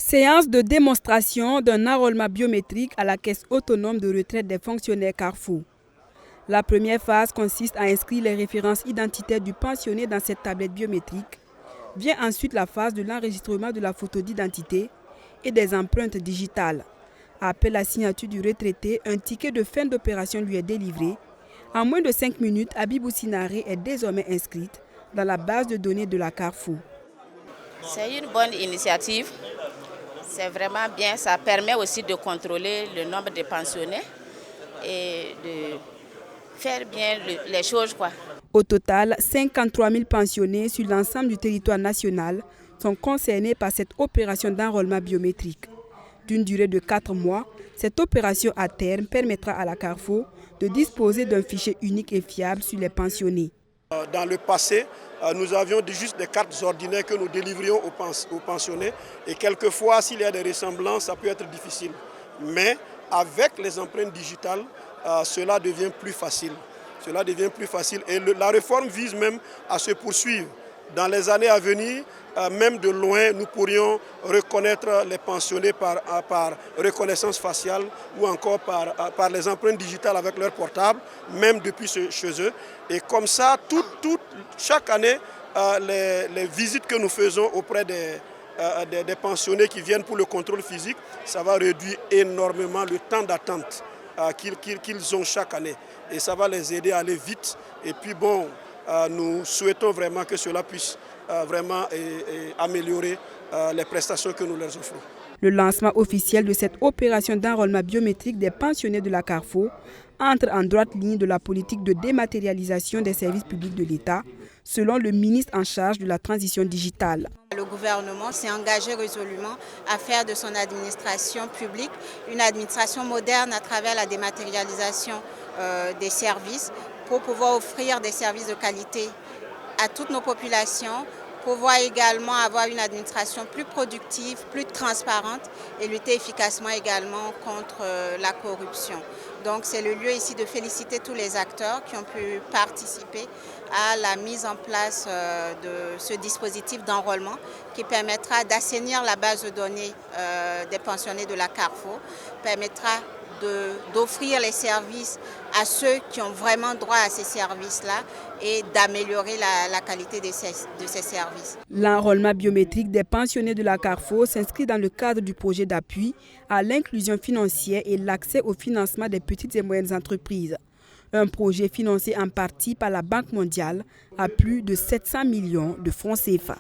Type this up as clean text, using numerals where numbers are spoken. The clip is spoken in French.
Séance de démonstration d'un enrôlement biométrique à la caisse autonome de retraite des fonctionnaires Carrefour. La première phase consiste à inscrire les références identitaires du pensionné dans cette tablette biométrique. Vient ensuite la phase de l'enregistrement de la photo d'identité et des empreintes digitales. Après la signature du retraité, un ticket de fin d'opération lui est délivré. En moins de 5 minutes, Abibou Sinaré est désormais inscrite dans la base de données de la Carrefour. C'est une bonne initiative. C'est vraiment bien. Ça permet aussi de contrôler le nombre de pensionnés et de faire bien les choses, quoi. Au total, 53 000 pensionnés sur l'ensemble du territoire national sont concernés par cette opération d'enrôlement biométrique. D'une durée de 4 mois, cette opération à terme permettra à la Carrefour de disposer d'un fichier unique et fiable sur les pensionnés. Dans le passé, nous avions juste des cartes ordinaires que nous délivrions aux pensionnés et quelquefois, s'il y a des ressemblances, ça peut être difficile. Mais avec les empreintes digitales, cela devient plus facile. Cela devient plus facile et la réforme vise même à se poursuivre. Dans les années à venir, même de loin, nous pourrions reconnaître les pensionnés par reconnaissance faciale ou encore par les empreintes digitales avec leur portable, même depuis chez eux. Et comme ça, chaque année, les visites que nous faisons auprès des pensionnés qui viennent pour le contrôle physique, ça va réduire énormément le temps d'attente qu'ils ont chaque année. Et ça va les aider à aller vite. Et puis bon, nous souhaitons vraiment que cela puisse vraiment améliorer les prestations que nous leur offrons. Le lancement officiel de cette opération d'enrôlement biométrique des pensionnés de la Carrefour entre en droite ligne de la politique de dématérialisation des services publics de l'État, selon le ministre en charge de la transition digitale. Le gouvernement s'est engagé résolument à faire de son administration publique une administration moderne à travers la dématérialisation des services pour pouvoir offrir des services de qualité à toutes nos populations, pouvoir également avoir une administration plus productive, plus transparente et lutter efficacement également contre la corruption. Donc c'est le lieu ici de féliciter tous les acteurs qui ont pu participer à la mise en place de ce dispositif d'enrôlement qui permettra d'assainir la base de données des pensionnés de la Carrefour, permettra d'offrir les services à ceux qui ont vraiment droit à ces services-là et d'améliorer la qualité de ces services. L'enrôlement biométrique des pensionnés de la Carrefour s'inscrit dans le cadre du projet d'appui à l'inclusion financière et l'accès au financement des petites et moyennes entreprises. Un projet financé en partie par la Banque mondiale à plus de 700 millions de francs CFA.